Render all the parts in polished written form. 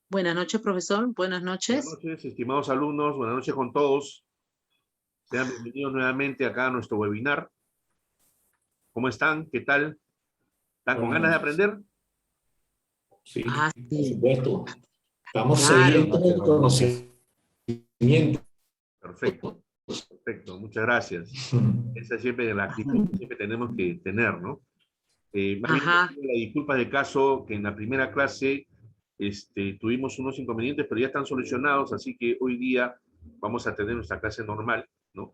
Buenas noches, profesor. Buenas Buenas noches. noches, estimados alumnos. Buenas noches con todos. Sean bienvenidos nuevamente acá a nuestro webinar. ¿Cómo están? ¿Qué tal? ¿Están con ganas de aprender? Sí, Sí. por supuesto. Estamos Claro. sedientos de conocimiento. Perfecto. Perfecto. Muchas gracias. Esa es siempre la actitud que siempre tenemos que tener, ¿no? Más bien, Ajá. la disculpa de caso que en la primera clase tuvimos unos inconvenientes, pero ya están solucionados, así que hoy día vamos a tener nuestra clase normal, ¿no?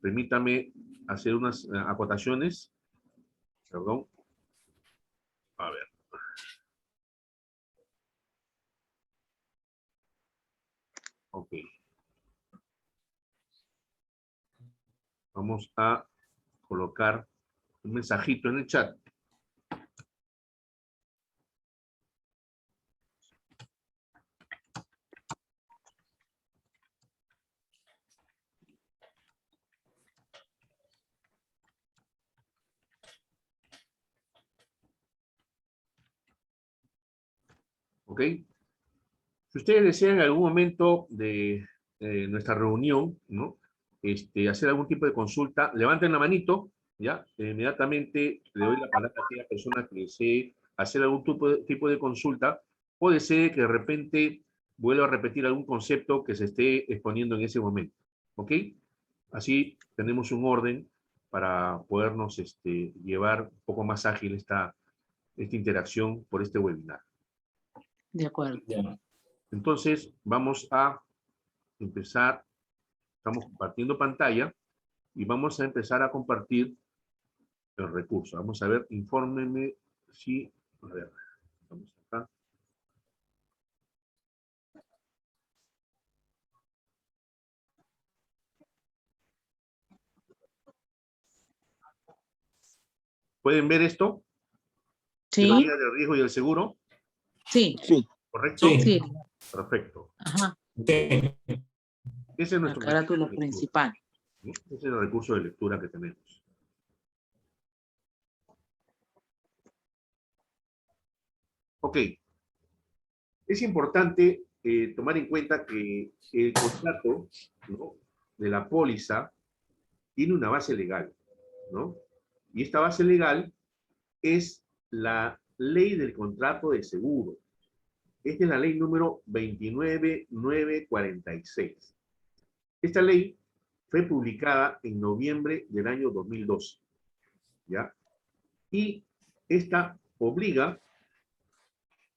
Permítame hacer unas acotaciones. Perdón. A ver. Ok. Vamos a colocar un mensajito en el chat. ¿Ok? Si ustedes desean en algún momento de nuestra reunión, ¿no? Hacer algún tipo de consulta, levanten la manito, ¿ya? Inmediatamente le doy la palabra a aquella persona que desee hacer algún tipo de consulta. Puede ser que de repente vuelva a repetir algún concepto que se esté exponiendo en ese momento, ¿ok? Así tenemos un orden para podernos llevar un poco más ágil esta interacción por este webinar. De acuerdo. Ya. Entonces, vamos a empezar, estamos compartiendo pantalla y vamos a empezar a compartir el recurso. Vamos a ver, infórmenme si, a ver, vamos acá. ¿Pueden ver esto? Sí. Teoría del riesgo y el seguro. Sí. ¿Correcto? Sí. Sí. Perfecto. Ajá. Sí. Ese es nuestro La carátula recurso de lectura, principal. ¿no? Ese es el recurso de lectura que tenemos. Ok. Es importante tomar en cuenta que el contrato, ¿no?, de la póliza tiene una base legal, ¿no? Y esta base legal es la ley del contrato de seguro. Esta es la ley número 29946. Esta ley fue publicada en noviembre del año 2012, ¿ya? Y esta obliga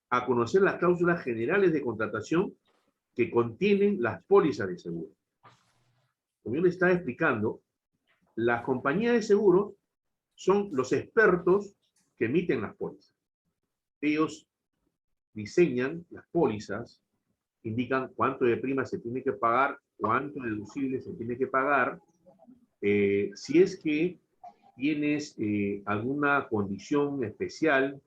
a conocer las cláusulas generales de contratación que contienen las pólizas de seguro. Como yo le estaba explicando, las compañías de seguros son los expertos que emiten las pólizas. Ellos diseñan las pólizas, indican cuánto de prima se tiene que pagar, cuánto deducible se tiene que pagar, si es que tienes alguna condición especial,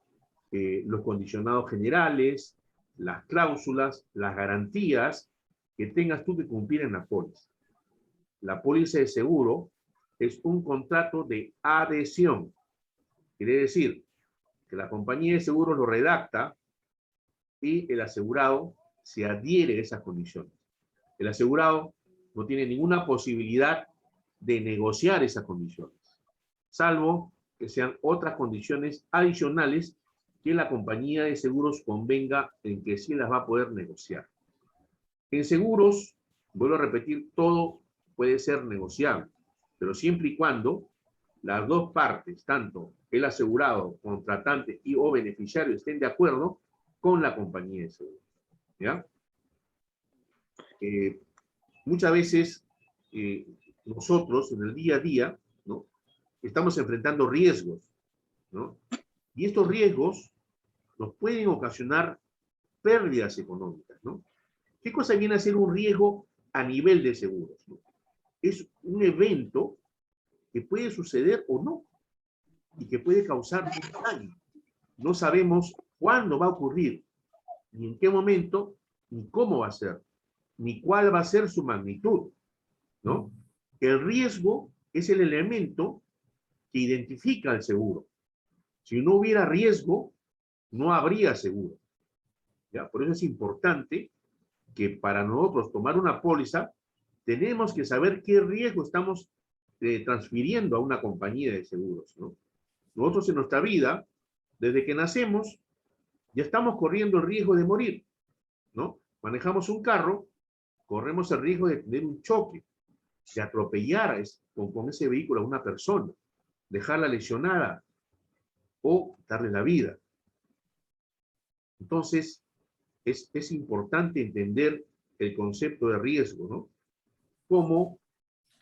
los condicionados generales, las cláusulas, las garantías que tengas tú que cumplir en la póliza. La póliza de seguro es un contrato de adhesión. Quiere decir que la compañía de seguros lo redacta y el asegurado se adhiere a esas condiciones. El asegurado no tiene ninguna posibilidad de negociar esas condiciones, salvo que sean otras condiciones adicionales que la compañía de seguros convenga en que sí las va a poder negociar. En seguros, vuelvo a repetir, todo puede ser negociable, pero siempre y cuando las dos partes, tanto el asegurado, contratante y o beneficiario, estén de acuerdo con la compañía de seguros, ¿ya? Muchas veces nosotros en el día a día, ¿no?, estamos enfrentando riesgos, ¿no? Y estos riesgos nos pueden ocasionar pérdidas económicas, ¿no? ¿Qué cosa viene a ser un riesgo a nivel de seguros, ¿no? Es un evento que puede suceder o no y que puede causar un daño. No sabemos cuándo va a ocurrir, ni en qué momento, ni cómo va a ser, ni cuál va a ser su magnitud, ¿no? El riesgo es el elemento que identifica el seguro. Si no hubiera riesgo, no habría seguro. ¿Ya? Por eso es importante que para nosotros tomar una póliza, tenemos que saber qué riesgo estamos transfiriendo a una compañía de seguros, ¿no? Nosotros en nuestra vida, desde que nacemos, ya estamos corriendo el riesgo de morir, ¿no? Manejamos un carro, corremos el riesgo de tener un choque, de atropellar con ese vehículo a una persona, dejarla lesionada o darle la vida. Entonces, es importante entender el concepto de riesgo, ¿no? Como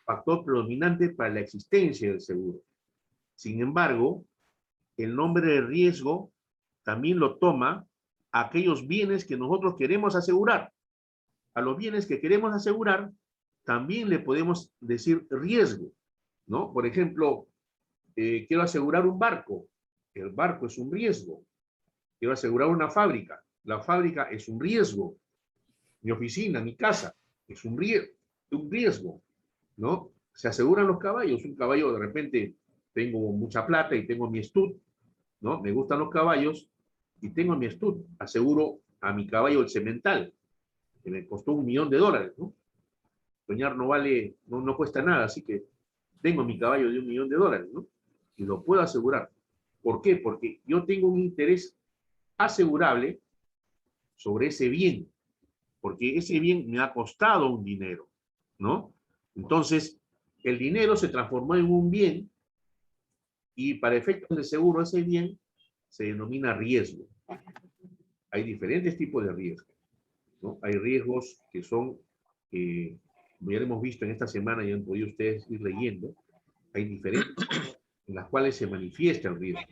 factor predominante para la existencia del seguro. Sin embargo, el nombre de riesgo también lo toma aquellos bienes que nosotros queremos asegurar. A los bienes que queremos asegurar, también le podemos decir riesgo, ¿no? Por ejemplo, quiero asegurar un barco. El barco es un riesgo. Quiero asegurar una fábrica. La fábrica es un riesgo. Mi oficina, mi casa, es un riesgo, ¿no? Se aseguran los caballos. Un caballo, de repente, tengo mucha plata y tengo mi stud, ¿no? Me gustan los caballos y tengo mi stud. Aseguro a mi caballo el semental, que me costó $1 millón, ¿no? Soñar no vale, no cuesta nada, así que tengo mi caballo de $1 millón, ¿no? Y lo puedo asegurar. ¿Por qué? Porque yo tengo un interés asegurable sobre ese bien, porque ese bien me ha costado un dinero, ¿no? Entonces, el dinero se transformó en un bien y para efectos de seguro ese bien se denomina riesgo. Hay diferentes tipos de riesgos, ¿no? Hay riesgos que son, como ya hemos visto en esta semana y han podido ustedes ir leyendo, hay diferentes en las cuales se manifiesta el riesgo.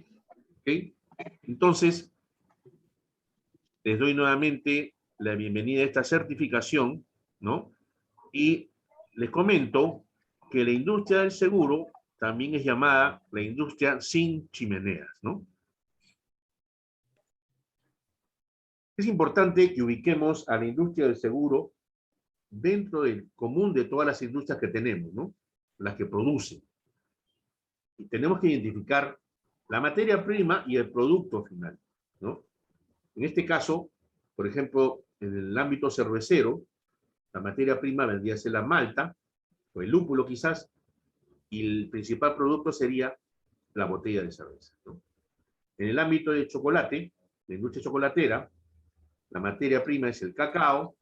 ¿Okay? Entonces, les doy nuevamente la bienvenida a esta certificación, ¿no? Y les comento que la industria del seguro también es llamada la industria sin chimeneas, ¿no? Es importante que ubiquemos a la industria del seguro dentro del común de todas las industrias que tenemos, ¿no? Las que producen. Y tenemos que identificar la materia prima y el producto final, ¿no? En este caso, por ejemplo, en el ámbito cervecero, la materia prima vendría a ser la malta, o el lúpulo quizás, y el principal producto sería la botella de cerveza, ¿no? En el ámbito de chocolate, la industria chocolatera, la materia prima es el cacao,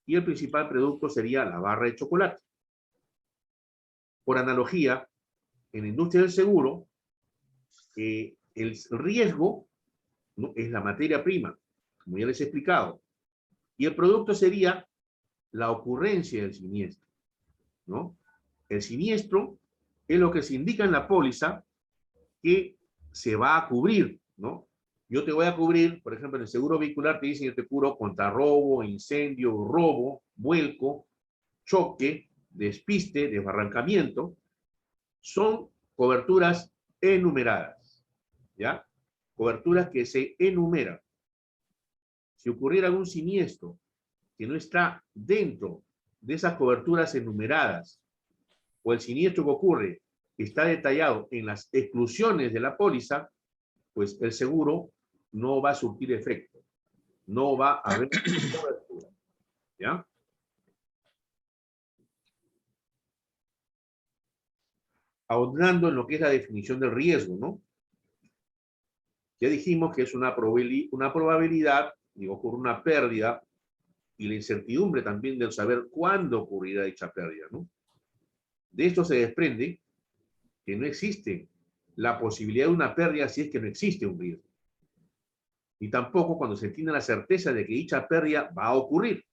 y el principal producto sería la barra de chocolate. Por analogía, en la industria del seguro, el riesgo, ¿no?, es la materia prima, como ya les he explicado, y el producto sería la ocurrencia del siniestro, ¿no? El siniestro es lo que se indica en la póliza que se va a cubrir, ¿no? Yo te voy a cubrir, por ejemplo, en el seguro vehicular te dicen yo te cubro contra robo, incendio, robo, vuelco, choque, despiste, desbarrancamiento. Son coberturas enumeradas, ¿ya? Coberturas que se enumeran. Si ocurriera algún siniestro que no está dentro de esas coberturas enumeradas, o el siniestro que ocurre está detallado en las exclusiones de la póliza, pues el seguro no va a surtir efecto. No va a haber cobertura, ¿ya? Ahondando en lo que es la definición del riesgo, ¿no? Ya dijimos que es una probabilidad de que ocurra una pérdida y la incertidumbre también del saber cuándo ocurrirá dicha pérdida, ¿no? De esto se desprende que no existe la posibilidad de una pérdida si es que no existe un riesgo. Y tampoco cuando se tiene la certeza de que dicha pérdida va a ocurrir.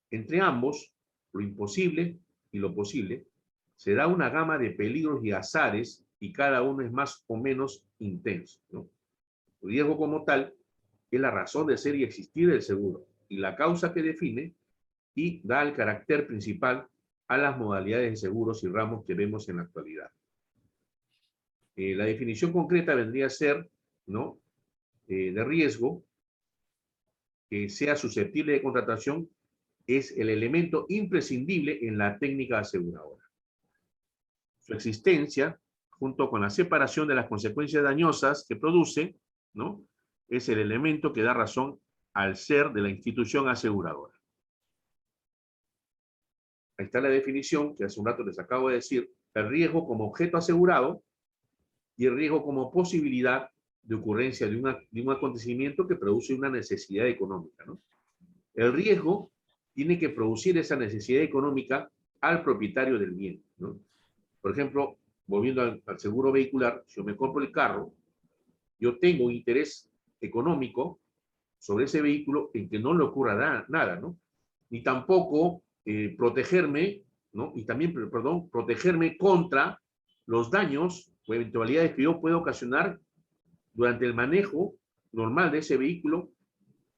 Entre ambos, lo imposible y lo posible, se da una gama de peligros y azares y cada uno es más o menos intenso, ¿no? El riesgo como tal es la razón de ser y existir del seguro y la causa que define y da el carácter principal a las modalidades de seguros y ramos que vemos en la actualidad. La definición concreta vendría a ser, ¿no?, de riesgo que sea susceptible de contratación es el elemento imprescindible en la técnica aseguradora. Su existencia, junto con la separación de las consecuencias dañosas que produce, ¿no?, es el elemento que da razón al ser de la institución aseguradora. Ahí está la definición que hace un rato les acabo de decir. El riesgo como objeto asegurado y el riesgo como posibilidad de ocurrencia de un acontecimiento que produce una necesidad económica, ¿no? El riesgo tiene que producir esa necesidad económica al propietario del bien, ¿no? Por ejemplo, volviendo al seguro vehicular, si yo me compro el carro, yo tengo un interés económico sobre ese vehículo en que no le ocurra nada, ¿no? Ni tampoco protegerme, ¿no? Y también, perdón, protegerme contra los daños o eventualidades que yo pueda ocasionar durante el manejo normal de ese vehículo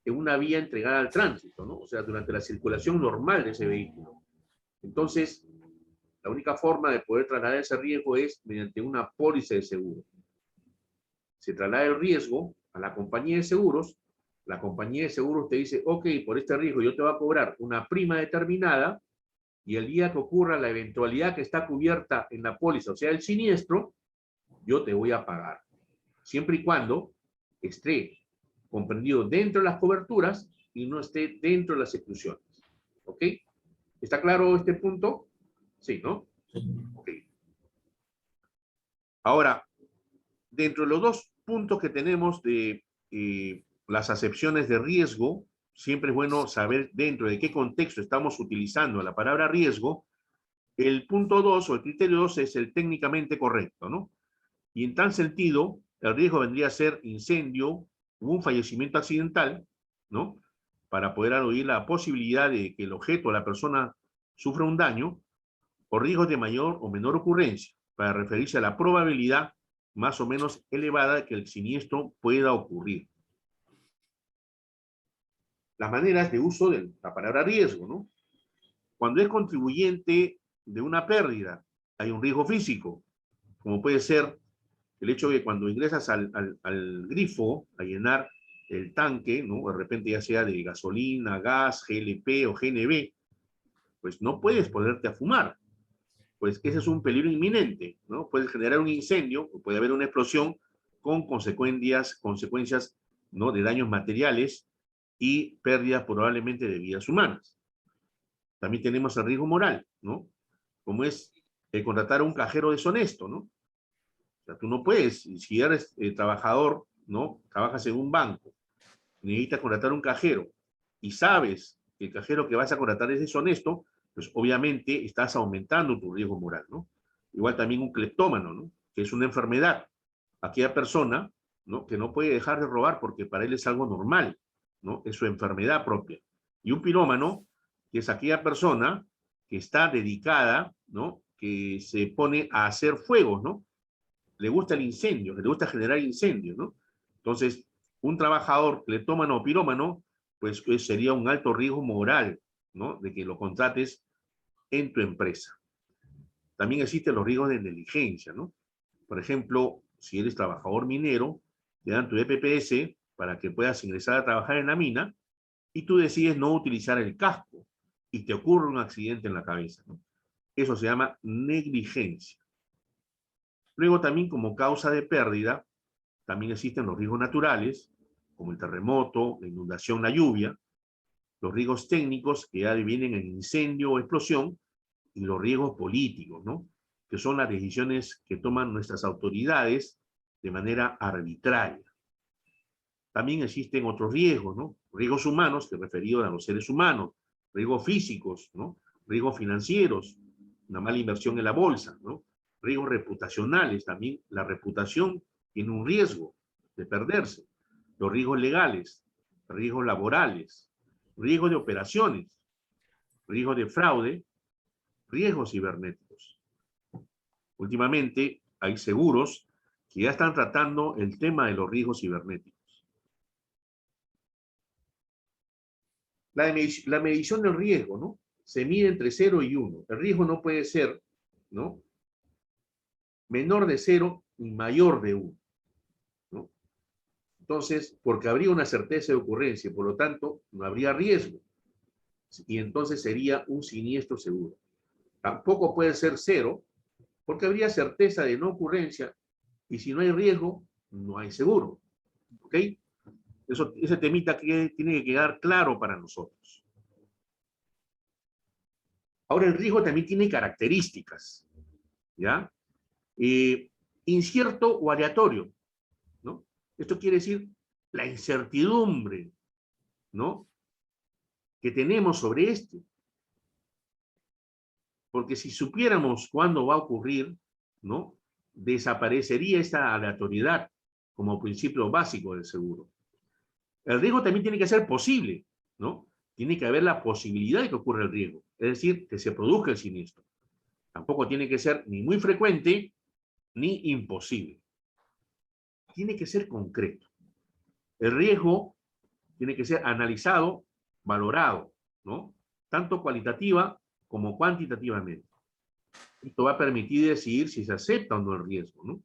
en una vía entregada al tránsito, ¿no? O sea, durante la circulación normal de ese vehículo. Entonces, la única forma de poder trasladar ese riesgo es mediante una póliza de seguro. Se traslada el riesgo a la compañía de seguros, la compañía de seguros te dice, ok, por este riesgo yo te voy a cobrar una prima determinada y el día que ocurra la eventualidad que está cubierta en la póliza, o sea, el siniestro, yo te voy a pagar. Siempre y cuando esté comprendido dentro de las coberturas y no esté dentro de las exclusiones. ¿Ok? ¿Está claro este punto? Sí, ¿no? Ok. Ahora, dentro de los dos puntos que tenemos de las acepciones de riesgo, siempre es bueno saber dentro de qué contexto estamos utilizando la palabra riesgo. El punto 2 o el criterio 2 es el técnicamente correcto, ¿no? Y en tal sentido, el riesgo vendría a ser incendio u un fallecimiento accidental, ¿no? Para poder aludir la posibilidad de que el objeto o la persona sufra un daño, o riesgos de mayor o menor ocurrencia, para referirse a la probabilidad más o menos elevada de que el siniestro pueda ocurrir. Las maneras de uso de la palabra riesgo, ¿no? Cuando es contribuyente de una pérdida, hay un riesgo físico, como puede ser el hecho de que cuando ingresas al grifo a llenar el tanque, ¿no? De repente ya sea de gasolina, gas, GLP o GNB, pues no puedes ponerte a fumar. Pues ese es un peligro inminente, ¿no? Puede generar un incendio, o puede haber una explosión con consecuencias, ¿no? De daños materiales y pérdidas probablemente de vidas humanas. También tenemos el riesgo moral, ¿no? Como es contratar a un cajero deshonesto, ¿no? O sea, tú no puedes, si eres trabajador, ¿no? Trabajas en un banco, necesitas contratar un cajero y sabes que el cajero que vas a contratar es deshonesto, pues obviamente estás aumentando tu riesgo moral, ¿no? Igual también un cleptómano, ¿no? Que es una enfermedad. Aquella persona, ¿no? Que no puede dejar de robar porque para él es algo normal, ¿no? Es su enfermedad propia. Y un pirómano, que es aquella persona que está dedicada, ¿no? Que se pone a hacer fuegos, ¿no? Le gusta el incendio, le gusta generar incendios, ¿no? Entonces, un trabajador cleptómano o pirómano, pues sería un alto riesgo moral, ¿no? De que lo contrates en tu empresa. También existen los riesgos de negligencia, ¿no? Por ejemplo, si eres trabajador minero, te dan tu EPPS para que puedas ingresar a trabajar en la mina y tú decides no utilizar el casco y te ocurre un accidente en la cabeza, ¿no? Eso se llama negligencia. Luego también como causa de pérdida, también existen los riesgos naturales, como el terremoto, la inundación, la lluvia, los riesgos técnicos que ya vienen en incendio o explosión, y los riesgos políticos, ¿no? Que son las decisiones que toman nuestras autoridades de manera arbitraria. También existen otros riesgos, ¿no? Riesgos humanos, que referidos a los seres humanos, riesgos físicos, ¿no? Riesgos financieros, una mala inversión en la bolsa, ¿no? Riesgos reputacionales, también la reputación tiene un riesgo de perderse. Los riesgos legales, riesgos laborales, riesgos de operaciones, riesgos de fraude, riesgos cibernéticos. Últimamente hay seguros que ya están tratando el tema de los riesgos cibernéticos. La medición del riesgo, ¿no? Se mide entre 0 y 1. El riesgo no puede ser, ¿no? Menor de 0 y mayor de 1, ¿no? Entonces, porque habría una certeza de ocurrencia, por lo tanto, no habría riesgo. Y entonces sería un siniestro seguro. Tampoco puede ser 0, porque habría certeza de no ocurrencia, y si no hay riesgo, no hay seguro. ¿Ok? Ese temita que tiene que quedar claro para nosotros. Ahora, el riesgo también tiene características, ¿ya? Incierto o aleatorio, ¿no? Esto quiere decir la incertidumbre, ¿no?, que tenemos sobre este. Porque si supiéramos cuándo va a ocurrir, ¿no?, desaparecería esta aleatoriedad como principio básico del seguro. El riesgo también tiene que ser posible, ¿no? Tiene que haber la posibilidad de que ocurra el riesgo, es decir, que se produzca el siniestro. Tampoco tiene que ser ni muy frecuente ni imposible. Tiene que ser concreto. El riesgo tiene que ser analizado, valorado, ¿no?, tanto cualitativa como cuantitativamente. Esto va a permitir decidir si se acepta o no el riesgo, ¿no?,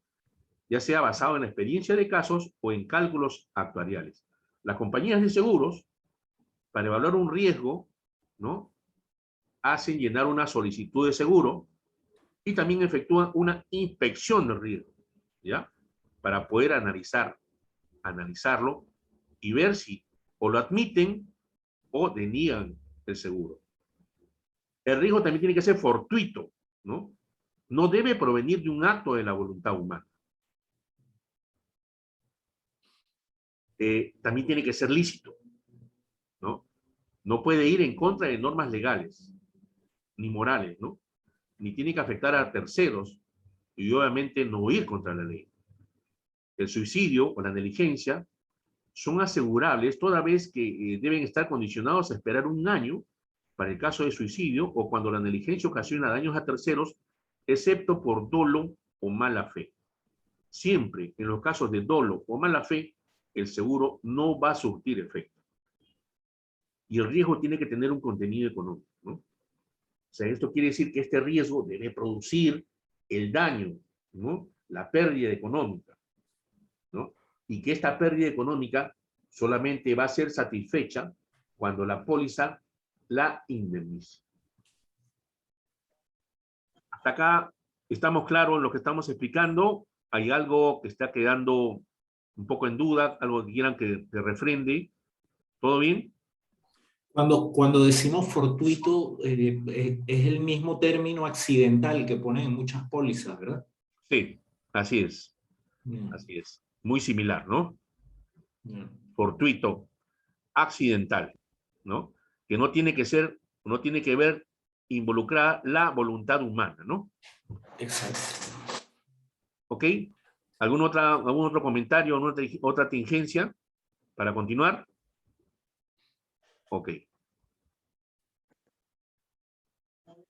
ya sea basado en la experiencia de casos o en cálculos actuariales. Las compañías de seguros, para evaluar un riesgo, ¿no?, hacen llenar una solicitud de seguro y también efectúan una inspección de riesgo, ¿ya?, para poder analizarlo y ver si o lo admiten o deniegan el seguro. El riesgo también tiene que ser fortuito, ¿no? No debe provenir de un acto de la voluntad humana. También tiene que ser lícito, ¿no? No puede ir en contra de normas legales, ni morales, ¿no? Ni tiene que afectar a terceros y obviamente no ir contra la ley. El suicidio o la negligencia son asegurables toda vez que deben estar condicionados a esperar un año para el caso de suicidio o cuando la negligencia ocasiona daños a terceros, excepto por dolo o mala fe. Siempre en los casos de dolo o mala fe, el seguro no va a surtir efecto. Y el riesgo tiene que tener un contenido económico, ¿no? O sea, esto quiere decir que este riesgo debe producir el daño, ¿no?, la pérdida económica, ¿no? Y que esta pérdida económica solamente va a ser satisfecha cuando la póliza la indemnice. Hasta acá estamos claros en lo que estamos explicando. ¿Hay algo que está quedando un poco en duda? ¿Algo que quieran que refrende? ¿Todo bien? Cuando decimos fortuito, es el mismo término accidental que ponen en muchas pólizas, ¿verdad? Sí, así es. Bien, Así es. Muy similar, ¿no? bien. Fortuito, accidental, ¿no? Que no tiene que ser, no tiene que ver involucrar la voluntad humana, ¿no? Exacto. ¿Ok? ¿Algún otro comentario, alguna otra tingencia para continuar? Ok.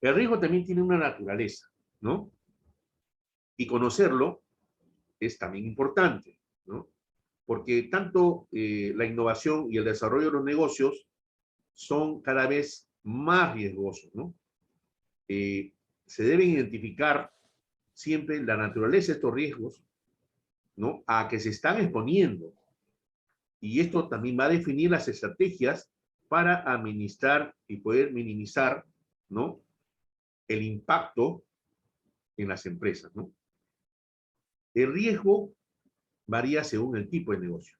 El riesgo también tiene una naturaleza, ¿no? Y conocerlo es también importante, ¿no? Porque tanto la innovación y el desarrollo de los negocios son cada vez más riesgosos, ¿no? Se deben identificar siempre la naturaleza de estos riesgos, ¿no?, a que se están exponiendo. Y esto también va a definir las estrategias para administrar y poder minimizar, ¿no?, el impacto en las empresas, ¿no? El riesgo varía según el tipo de negocio.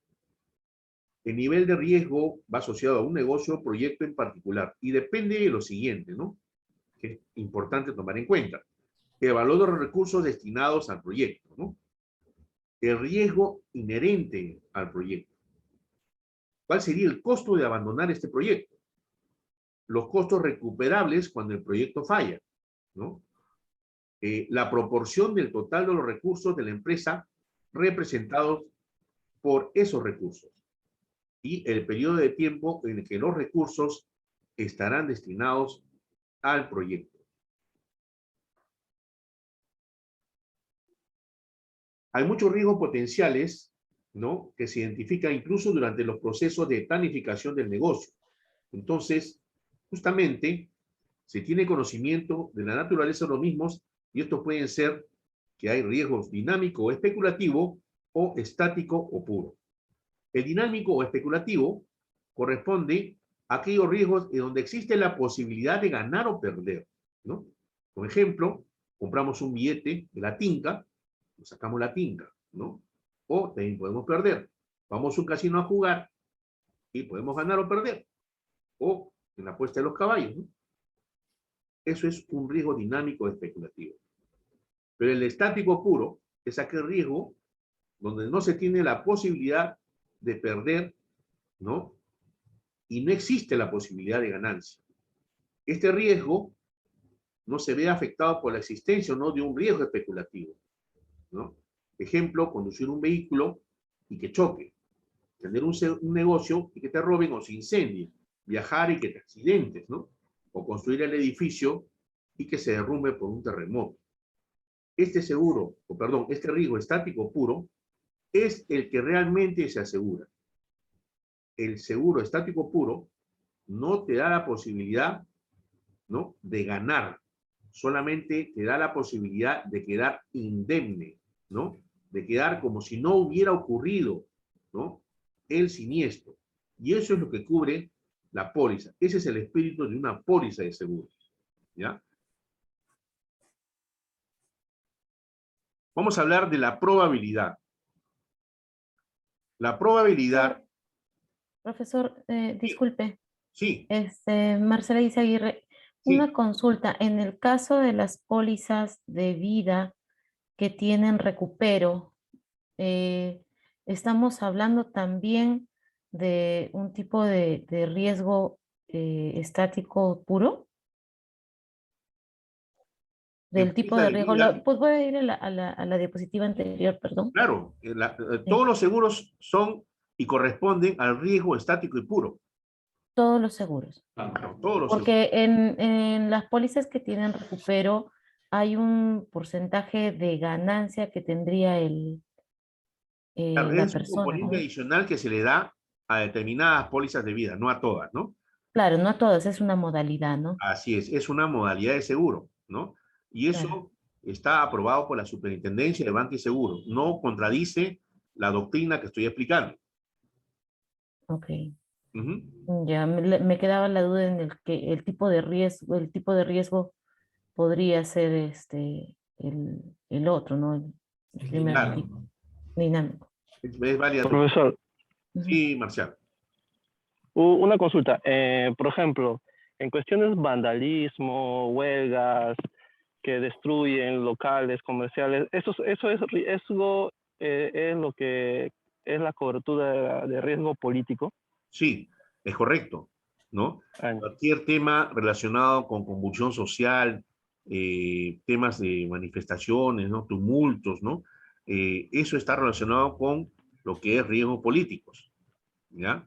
El nivel de riesgo va asociado a un negocio o proyecto en particular y depende de lo siguiente, ¿no?, que es importante tomar en cuenta. El valor de los recursos destinados al proyecto, ¿no? El riesgo inherente al proyecto. ¿Cuál sería el costo de abandonar este proyecto? Los costos recuperables cuando el proyecto falla, ¿no? La proporción del total de los recursos de la empresa representados por esos recursos y el periodo de tiempo en el que los recursos estarán destinados al proyecto. Hay muchos riesgos potenciales, ¿no?, que se identifican incluso durante los procesos de planificación del negocio. Entonces, justamente, se tiene conocimiento de la naturaleza de los mismos y estos pueden ser que hay riesgos dinámico o especulativo o estático o puro. El dinámico o especulativo corresponde a aquellos riesgos en donde existe la posibilidad de ganar o perder, ¿no? Por ejemplo, compramos un billete de la tinca, sacamos la tinca, ¿no? O también podemos perder. Vamos a un casino a jugar y podemos ganar o perder. O en la apuesta de los caballos, ¿no? Eso es un riesgo dinámico especulativo. Pero el estático puro es aquel riesgo donde no se tiene la posibilidad de perder, ¿no? Y no existe la posibilidad de ganancia. Este riesgo no se ve afectado por la existencia o no de un riesgo especulativo, ¿no? Ejemplo, conducir un vehículo y que choque, tener un negocio y que te roben o se incendie, viajar y que te accidentes, ¿no? O construir el edificio y que se derrumbe por un terremoto. Este este riesgo estático puro es el que realmente se asegura. El seguro estático puro no te da la posibilidad, ¿no?, de ganar, solamente te da la posibilidad de quedar indemne, ¿no?, de quedar como si no hubiera ocurrido, ¿no?, el siniestro. Y eso es lo que cubre la póliza. Ese es el espíritu de una póliza de seguro, ¿ya? Vamos a hablar de la probabilidad. La probabilidad... Profesor, disculpe, Sí, Marcela Izaguirre, sí. una consulta. En el caso de las pólizas de vida que tienen recupero, estamos hablando también de un tipo de riesgo estático puro. Del tipo Póliza de de riesgo. vida, Pues voy a ir a la diapositiva anterior, perdón. claro, Sí. todos los seguros son y corresponden al riesgo estático y puro. Todos los seguros. Todos los seguros. Porque en las pólizas que tienen recupero hay un porcentaje de ganancia que tendría Claro, la es un persona, componente ¿no? adicional que se le da a determinadas pólizas de vida, no a todas, ¿no? Claro, no a todas, es una modalidad, ¿no? Así es una modalidad de seguro, ¿no? Y eso Claro. está aprobado por la Superintendencia de Banca y Seguro. No contradice la doctrina que estoy explicando. Ok. Ujú. Ya, me quedaba la duda en el que el tipo de riesgo podría ser el otro, ¿no? El primer Claro. tipo, dinámico. Es válida tu... Profesor, Ujú. Sí, Marcial. una consulta. Por ejemplo, en cuestiones vandalismo, huelgas que destruyen locales comerciales, eso es riesgo, es lo que es la cobertura de riesgo político. Sí, es correcto, ¿no? Ah, Cualquier tema relacionado con convulsión social, temas de manifestaciones, ¿no?, tumultos, ¿no? Eso está relacionado con lo que es riesgos políticos, ¿ya?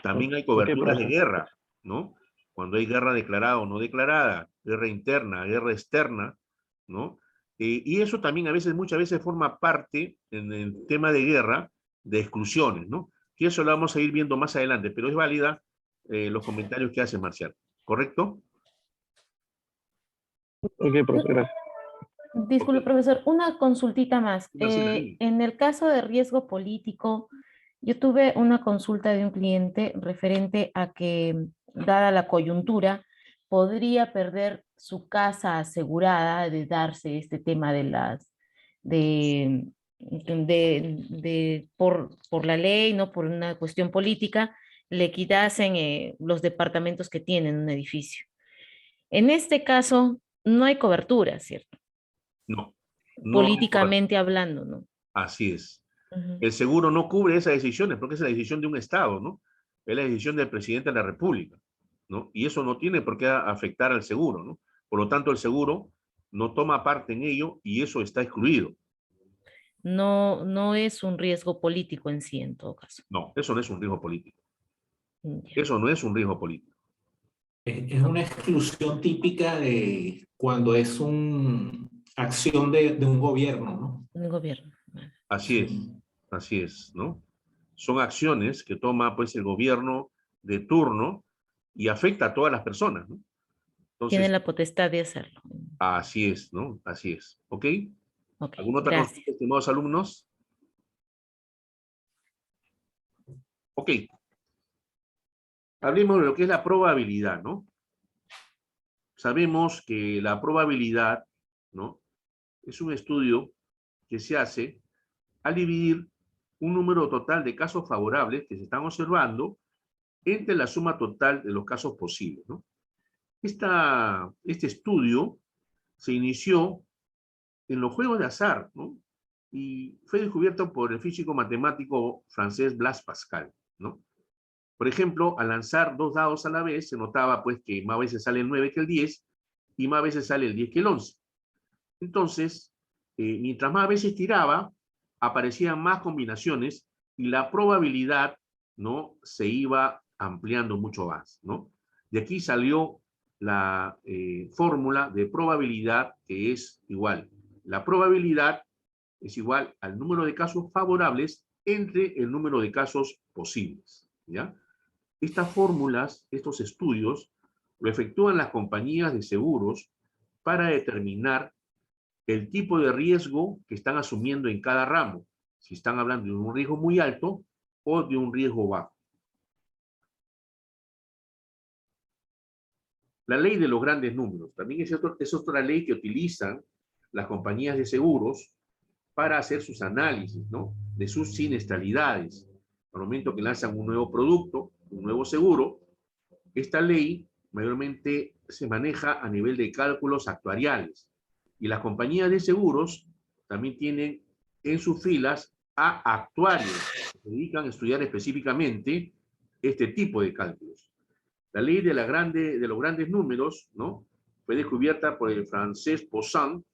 También hay ok, coberturas de profe. guerra, ¿no? Cuando hay guerra declarada o no declarada, guerra interna, guerra externa, ¿no? Y eso también muchas veces forma parte en el tema de guerra de exclusiones, ¿no? Y eso lo vamos a ir viendo más adelante, pero es válida los comentarios que hace Marcial, ¿correcto? Ok, profe, gracias. Disculpe, Ok. profesor, una consultita más. Marcela, dime. En el caso de riesgo político, yo tuve una consulta de un cliente referente a que, dada la coyuntura, podría perder su casa asegurada de darse este tema de por la ley, no por una cuestión política, le quitasen los departamentos que tienen en un edificio. En este caso, no hay cobertura, ¿cierto? No, no hay cobertura. Políticamente hablando, ¿no? Así es. Ujú. El seguro no cubre esas decisiones porque es la decisión de un Estado, ¿no? Es la decisión del presidente de la República, ¿no? Y eso no tiene por qué afectar al seguro, ¿no? Por lo tanto, el seguro no toma parte en ello y eso está excluido. No, no es un riesgo político en sí, en todo caso. No, eso no es un riesgo político. Ya. Eso no es un riesgo político. Es una exclusión típica de cuando es una acción de un gobierno, ¿no? El gobierno. Vale. Así es, ¿no? Son acciones que toma pues el gobierno de turno y afecta a todas las personas, ¿no? Tiene Entonces, la potestad de hacerlo. así es, ¿no? Así es. ¿Ok? Ok, ¿Alguna otra consulta, gracias. estimados alumnos? Ok. Hablemos de lo que es la probabilidad, ¿no? Sabemos que la probabilidad, ¿no?, es un estudio que se hace al dividir un número total de casos favorables que se están observando entre la suma total de los casos posibles, ¿no? Este estudio se inició en los juegos de azar, ¿no? Y fue descubierto por el físico matemático francés Blaise Pascal, ¿no? Por ejemplo, al lanzar 2 dados a la vez, se notaba pues que más veces sale el 9 que el 10 y más veces sale el 10 que el 11. Entonces, mientras más veces tiraba, aparecían más combinaciones y la probabilidad, ¿no?, se iba ampliando mucho más, ¿no? De aquí salió la fórmula de probabilidad, que es igual. La probabilidad es igual al número de casos favorables entre el número de casos posibles, ¿ya? Estas fórmulas, estos estudios, lo efectúan las compañías de seguros para determinar el tipo de riesgo que están asumiendo en cada ramo, si están hablando de un riesgo muy alto o de un riesgo bajo. La ley de los grandes números, también es otra ley que utilizan las compañías de seguros para hacer sus análisis, ¿no?, de sus siniestralidades. Al momento que lanzan un nuevo producto, un nuevo seguro, esta ley mayormente se maneja a nivel de cálculos actuariales. Y las compañías de seguros también tienen en sus filas a actuarios que se dedican a estudiar específicamente este tipo de cálculos. La ley de los grandes números, ¿no?, fue descubierta por el francés Poisson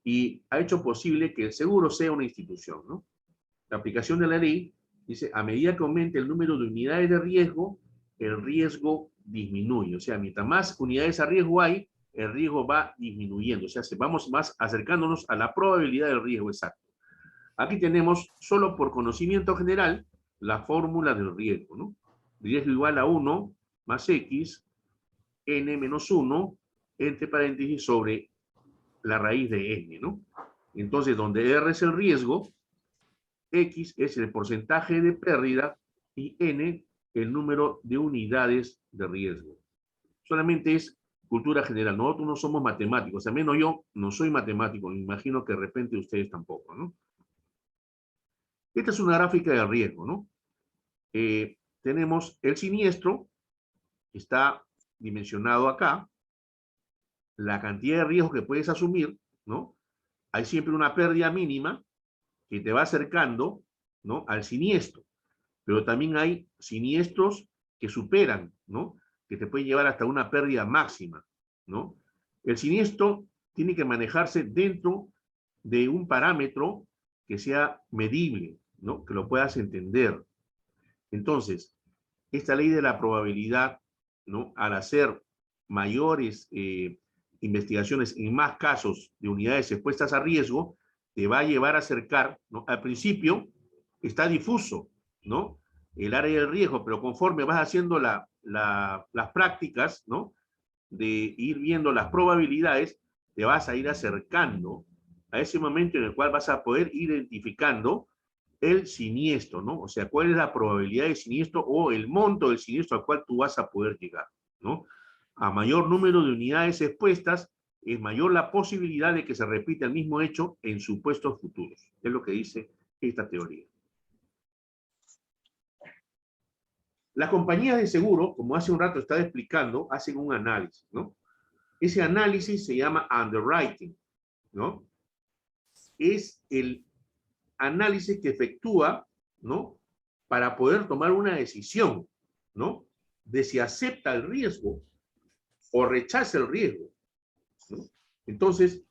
y ha hecho posible que el seguro sea una institución, ¿no? La aplicación de la ley dice, a medida que aumente el número de unidades de riesgo, el riesgo disminuye. O sea, mientras más unidades a riesgo hay, el riesgo va disminuyendo. O sea, vamos más acercándonos a la probabilidad del riesgo exacto. Aquí tenemos, solo por conocimiento general, la fórmula del riesgo, ¿no? Riesgo igual a 1 más X, N menos 1, entre paréntesis, sobre la raíz de N, ¿no? Entonces, donde R es el riesgo, X es el porcentaje de pérdida y N el número de unidades de riesgo. Solamente es cultura general. Nosotros no somos matemáticos. Al menos yo no soy matemático. Me imagino que de repente ustedes tampoco, ¿no? Esta es una gráfica de riesgo, ¿no? Tenemos el siniestro, que está dimensionado acá, la cantidad de riesgo que puedes asumir, ¿no? Hay siempre una pérdida mínima que te va acercando, ¿no?, al siniestro. Pero también hay siniestros que superan, ¿no?, que te pueden llevar hasta una pérdida máxima, ¿no? El siniestro tiene que manejarse dentro de un parámetro que sea medible, ¿no?, que lo puedas entender. Entonces, esta ley de la probabilidad, ¿no?, al hacer mayores investigaciones en más casos de unidades expuestas a riesgo, te va a llevar a acercar, ¿no? Al principio está difuso, ¿no?, el área del riesgo, pero conforme vas haciendo las prácticas, ¿no?, de ir viendo las probabilidades, te vas a ir acercando a ese momento en el cual vas a poder ir identificando el siniestro, ¿no? O sea, cuál es la probabilidad de siniestro o el monto del siniestro al cual tú vas a poder llegar, ¿no? A mayor número de unidades expuestas, es mayor la posibilidad de que se repita el mismo hecho en supuestos futuros. Es lo que dice esta teoría. Las compañías de seguro, como hace un rato estaba explicando, hacen un análisis, ¿no? Ese análisis se llama underwriting, ¿no? Es el análisis que efectúa, ¿no?, para poder tomar una decisión, ¿no?, de si acepta el riesgo o rechaza el riesgo, ¿no? Entonces,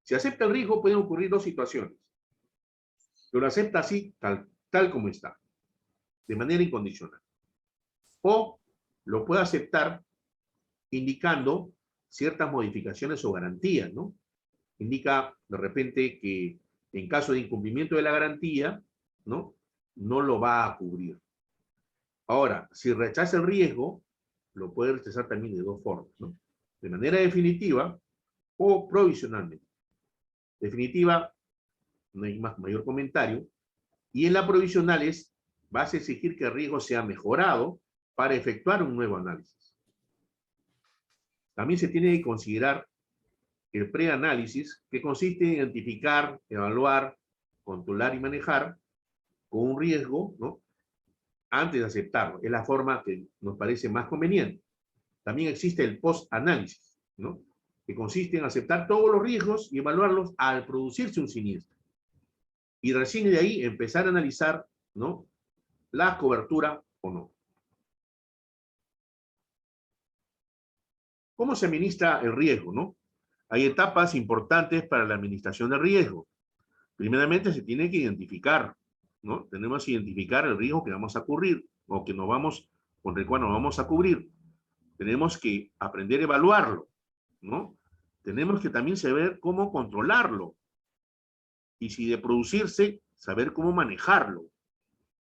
si acepta el riesgo, pueden ocurrir dos situaciones. Que lo acepta así, tal como está, de manera incondicional. O lo puede aceptar indicando ciertas modificaciones o garantías, ¿no? Indica de repente que en caso de incumplimiento de la garantía, ¿no?, no lo va a cubrir. Ahora, si rechaza el riesgo, lo puede rechazar también de dos formas, ¿no? De manera definitiva o provisionalmente. Definitiva, no hay mayor comentario. Y en la provisional vas a exigir que el riesgo sea mejorado para efectuar un nuevo análisis. También se tiene que considerar el preanálisis, que consiste en identificar, evaluar, controlar y manejar con un riesgo, ¿no?, antes de aceptarlo. Es la forma que nos parece más conveniente. También existe el post-análisis, ¿no? Que consiste en aceptar todos los riesgos y evaluarlos al producirse un siniestro. Y recién de ahí empezar a analizar, ¿no?, la cobertura o no. ¿Cómo se administra el riesgo, no? Hay etapas importantes para la administración del riesgo. Primeramente se tiene que identificar, ¿no? Tenemos que identificar el riesgo que vamos a cubrir o que nos vamos, con el cual nos vamos a cubrir. Tenemos que aprender a evaluarlo, ¿no? Tenemos que también saber cómo controlarlo. Y si de producirse, saber cómo manejarlo.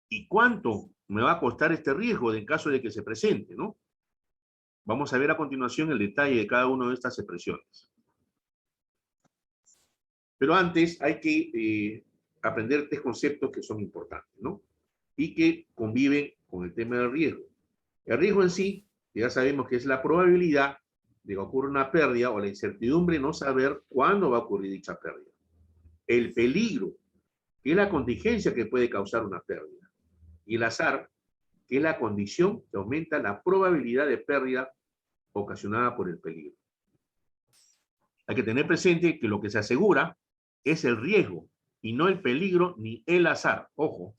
¿Y cuánto me va a costar este riesgo en caso de que se presente, ¿no? Vamos a ver a continuación el detalle de cada una de estas expresiones. Pero antes hay que aprender tres conceptos que son importantes, ¿no? Y que conviven con el tema del riesgo. El riesgo en sí, ya sabemos que es la probabilidad de que ocurra una pérdida o la incertidumbre de no saber cuándo va a ocurrir dicha pérdida. El peligro, que es la contingencia que puede causar una pérdida. Y el azar, que es la condición que aumenta la probabilidad de pérdida ocasionada por el peligro. Hay que tener presente que lo que se asegura es el riesgo y no el peligro ni el azar. Ojo.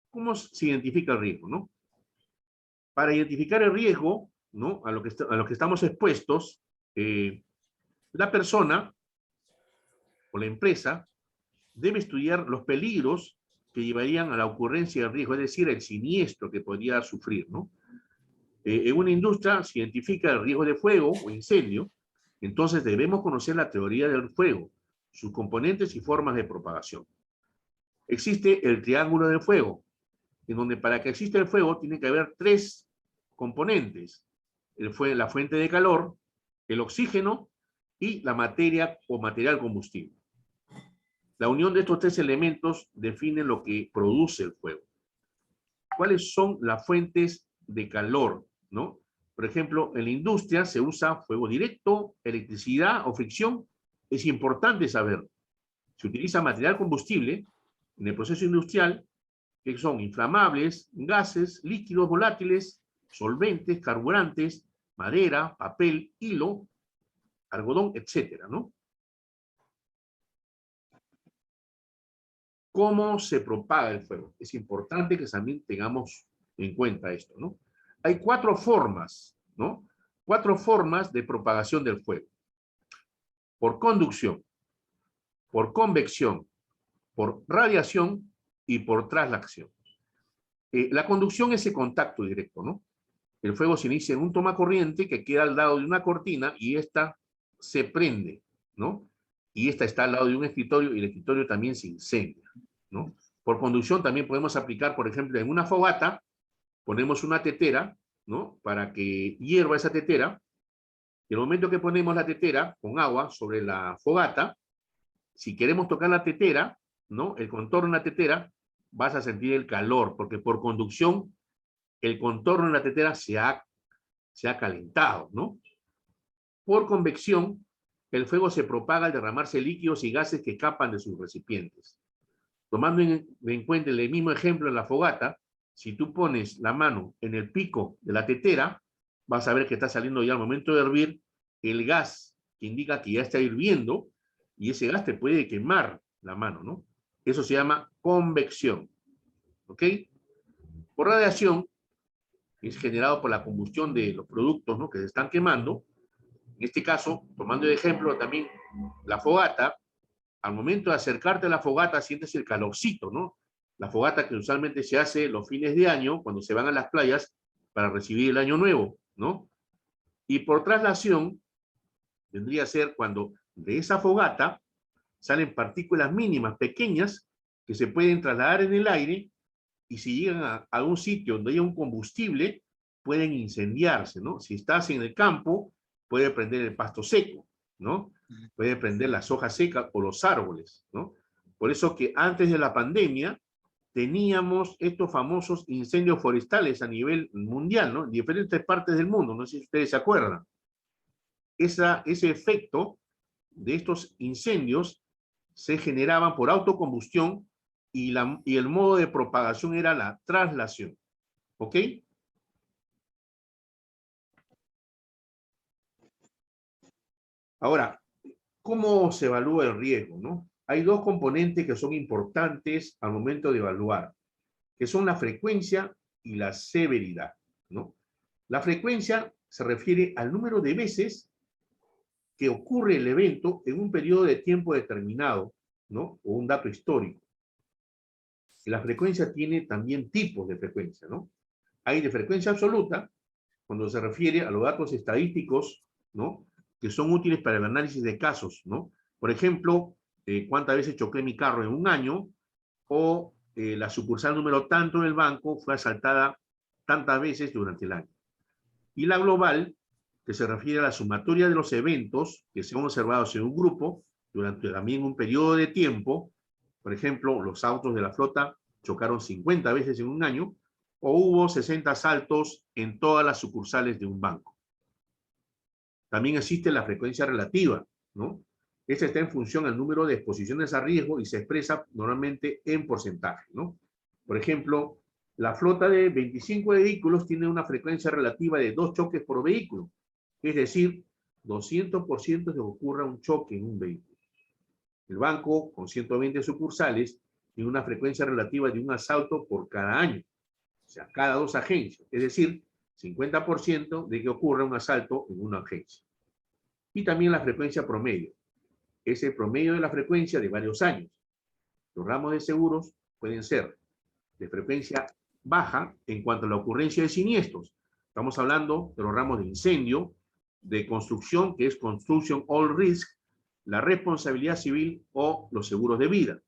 ¿Cómo se identifica el riesgo, no? Para identificar el riesgo, ¿no?, a lo que estamos expuestos, la persona o la empresa debe estudiar los peligros que llevarían a la ocurrencia del riesgo, es decir, el siniestro que podría sufrir, ¿no? En una industria se identifica el riesgo de fuego o incendio, entonces debemos conocer la teoría del fuego, sus componentes y formas de propagación. Existe el triángulo del fuego, en donde para que exista el fuego tiene que haber tres componentes: la fuente de calor, el oxígeno y la materia o material combustible. La unión de estos tres elementos define lo que produce el fuego. ¿Cuáles son las fuentes de calor, no? Por ejemplo, en la industria se usa fuego directo, electricidad o fricción. Es importante saber. Se utiliza material combustible en el proceso industrial, que son inflamables, gases, líquidos volátiles, solventes, carburantes, madera, papel, hilo, algodón, etcétera, ¿no? ¿Cómo se propaga el fuego? Es importante que también tengamos en cuenta esto, ¿no? Hay cuatro formas, ¿no? Cuatro formas de propagación del fuego. Por conducción, por convección, por radiación y por traslación. La conducción es el contacto directo, ¿no? El fuego se inicia en un tomacorriente que queda al lado de una cortina y esta se prende, ¿no? Y esta está al lado de un escritorio y el escritorio también se incendia, ¿no? Por conducción también podemos aplicar, por ejemplo, en una fogata, ponemos una tetera, ¿no?, para que hierva esa tetera. Y en el momento que ponemos la tetera con agua sobre la fogata, si queremos tocar la tetera, ¿no?, el contorno de la tetera, vas a sentir el calor, porque por conducción el contorno de la tetera se ha calentado, ¿no? Por convección, el fuego se propaga al derramarse líquidos y gases que escapan de sus recipientes. Tomando en cuenta el mismo ejemplo en la fogata, si tú pones la mano en el pico de la tetera, vas a ver que está saliendo ya al momento de hervir el gas, que indica que ya está hirviendo, y ese gas te puede quemar la mano, ¿no? Eso se llama convección, ¿ok? Por radiación, es generado por la combustión de los productos, ¿no?, que se están quemando. En este caso, tomando de ejemplo también la fogata, al momento de acercarte a la fogata sientes el calorcito, ¿no? La fogata que usualmente se hace los fines de año, cuando se van a las playas para recibir el año nuevo, ¿no? Y por traslación, vendría a ser cuando de esa fogata salen partículas mínimas, pequeñas, que se pueden trasladar en el aire, y si llegan a un sitio donde haya un combustible, pueden incendiarse, ¿no? Si estás en el campo, puede prender el pasto seco, ¿no? Puede prender las hojas secas o los árboles, ¿no? Por eso que antes de la pandemia teníamos estos famosos incendios forestales a nivel mundial, ¿no?, en diferentes partes del mundo, no sé si ustedes se acuerdan. Ese efecto de estos incendios se generaban por autocombustión y el modo de propagación era la traslación. ¿Ok? Ahora, ¿cómo se evalúa el riesgo, no? Hay dos componentes que son importantes al momento de evaluar, que son la frecuencia y la severidad, ¿no? La frecuencia se refiere al número de veces que ocurre el evento en un periodo de tiempo determinado, ¿no? O un dato histórico. La frecuencia tiene también tipos de frecuencia, ¿no? Hay de frecuencia absoluta, cuando se refiere a los datos estadísticos, ¿no? Que son útiles para el análisis de casos, ¿no? Por ejemplo, cuántas veces choqué mi carro en un año, o la sucursal número tanto en el banco fue asaltada tantas veces durante el año. Y la global, que se refiere a la sumatoria de los eventos que se han observado en un grupo durante también un periodo de tiempo. Por ejemplo, los autos de la flota chocaron 50 veces en un año, o hubo 60 asaltos en todas las sucursales de un banco. También existe la frecuencia relativa, ¿no? Esta está en función al número de exposiciones a riesgo y se expresa normalmente en porcentaje, ¿no? Por ejemplo, la flota de 25 vehículos tiene una frecuencia relativa de 2 choques por vehículo, es decir, 200% de que ocurra un choque en un vehículo. El banco, con 120 sucursales, tiene una frecuencia relativa de un asalto por cada año, o sea, cada 2 agencias, es decir, 50% de que ocurra un asalto en una agencia. Y también la frecuencia promedio. Es el promedio de la frecuencia de varios años. Los ramos de seguros pueden ser de frecuencia baja en cuanto a la ocurrencia de siniestros. Estamos hablando de los ramos de incendio, de construcción, que es Construction All Risk, la responsabilidad civil o los seguros de vida.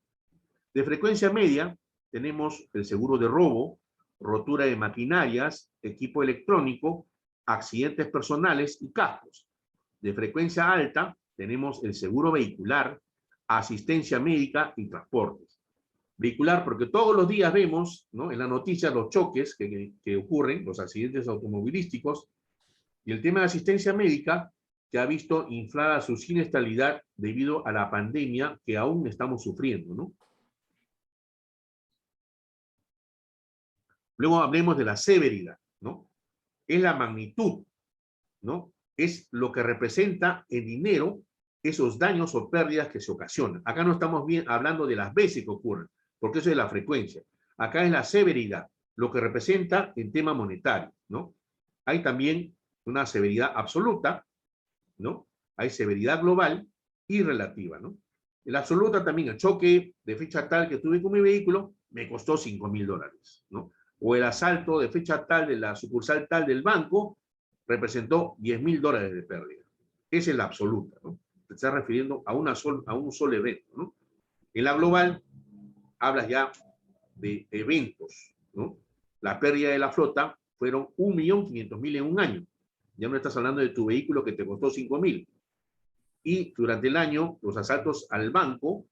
De frecuencia media tenemos el seguro de robo, rotura de maquinarias, equipo electrónico, accidentes personales y cascos. De frecuencia alta tenemos el seguro vehicular, asistencia médica y transportes. Vehicular, porque todos los días vemos, ¿no?, en las noticias los choques que ocurren, los accidentes automovilísticos, y el tema de asistencia médica, que ha visto inflada su siniestralidad debido a la pandemia que aún estamos sufriendo, ¿no? Luego hablemos de la severidad, ¿no? Es la magnitud, ¿no? Es lo que representa en dinero esos daños o pérdidas que se ocasionan. Acá no estamos hablando de las veces que ocurren, porque eso es la frecuencia. Acá es la severidad, lo que representa en tema monetario, ¿no? Hay también una severidad absoluta, ¿no? Hay severidad global y relativa, ¿no? En la absoluta también, el choque de fecha tal que tuve con mi vehículo me costó $5.000, ¿no? O el asalto de fecha tal de la sucursal tal del banco representó $10.000 de pérdida. Esa es la absoluta, ¿no? Se está refiriendo a un solo evento, ¿no? En la global, hablas ya de eventos, ¿no? La pérdida de la flota fueron 1.500.000 en un año. Ya no estás hablando de tu vehículo que te costó 5.000. Y durante el año, los asaltos al banco,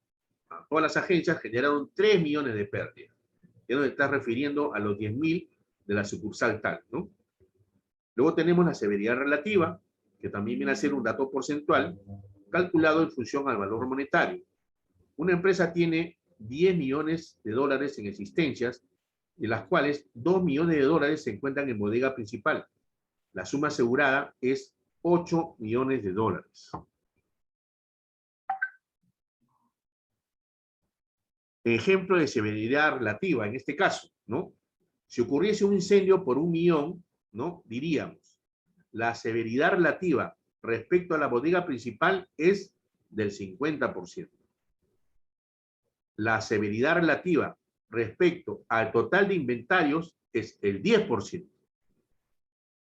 a todas las agencias, generaron 3 millones de pérdidas. Ya no te estás refiriendo a los 10.000 de la sucursal tal, ¿no? Luego tenemos la severidad relativa, que también viene a ser un dato porcentual, calculado en función al valor monetario. Una empresa tiene 10 millones de dólares en existencias, de las cuales 2 millones de dólares se encuentran en bodega principal. La suma asegurada es 8 millones de dólares. Ejemplo de severidad relativa en este caso, ¿no? Si ocurriese un incendio por 1 millón, ¿no?, diríamos, la severidad relativa respecto a la bodega principal es del 50%. La severidad relativa respecto al total de inventarios es el 10%.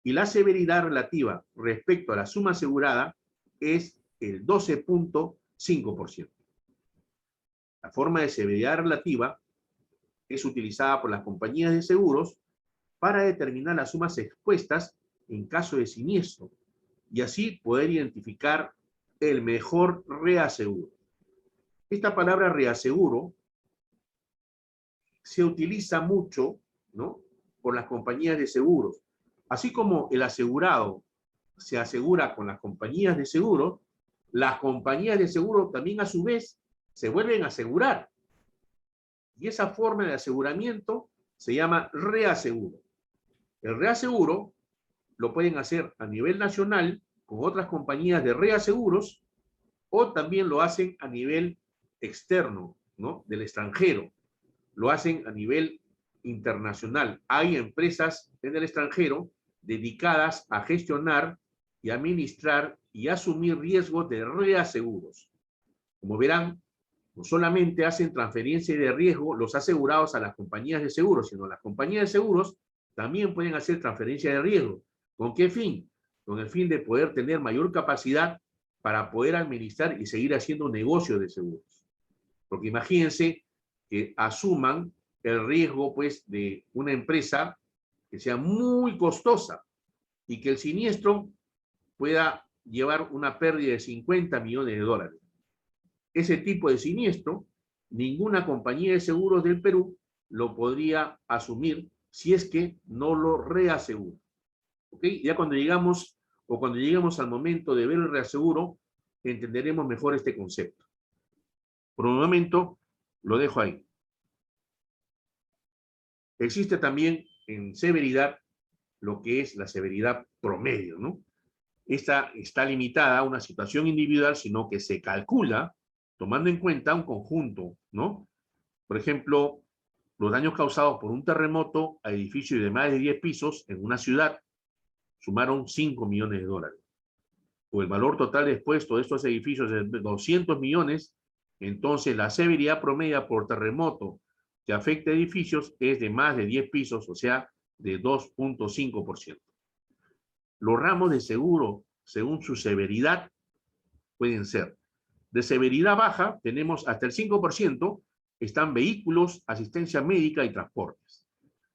Y la severidad relativa respecto a la suma asegurada es el 12.5%. La forma de severidad relativa es utilizada por las compañías de seguros para determinar las sumas expuestas en caso de siniestro y así poder identificar el mejor reaseguro. Esta palabra reaseguro se utiliza mucho, ¿no?, por las compañías de seguros. Así como el asegurado se asegura con las compañías de seguros, las compañías de seguros también a su vez se vuelven a asegurar. Y esa forma de aseguramiento se llama reaseguro. El reaseguro lo pueden hacer a nivel nacional con otras compañías de reaseguros o también lo hacen a nivel externo, ¿no? Del extranjero. Lo hacen a nivel internacional. Hay empresas en el extranjero dedicadas a gestionar y administrar y asumir riesgos de reaseguros. Como verán, no solamente hacen transferencia de riesgo los asegurados a las compañías de seguros, sino las compañías de seguros también pueden hacer transferencia de riesgo. ¿Con qué fin? Con el fin de poder tener mayor capacidad para poder administrar y seguir haciendo negocio de seguros. Porque imagínense que asuman el riesgo, pues, de una empresa que sea muy costosa y que el siniestro pueda llevar una pérdida de 50 millones de dólares. Ese tipo de siniestro, ninguna compañía de seguros del Perú lo podría asumir si es que no lo reasegura. ¿Ok? Ya cuando llegamos al momento de ver el reaseguro, entenderemos mejor este concepto. Por un momento, lo dejo ahí. Existe también en severidad lo que es la severidad promedio, ¿no? Esta está limitada a una situación individual, sino que se calcula tomando en cuenta un conjunto, ¿no? Por ejemplo, los daños causados por un terremoto a edificios de más de 10 pisos en una ciudad sumaron 5 millones de dólares. O el valor total expuesto de estos edificios es de 200 millones, entonces la severidad promedia por terremoto que afecta edificios es de más de 10 pisos, o sea, de 2.5%. Los ramos de seguro, según su severidad, pueden ser de severidad baja, tenemos hasta el 5%, están vehículos, asistencia médica y transportes.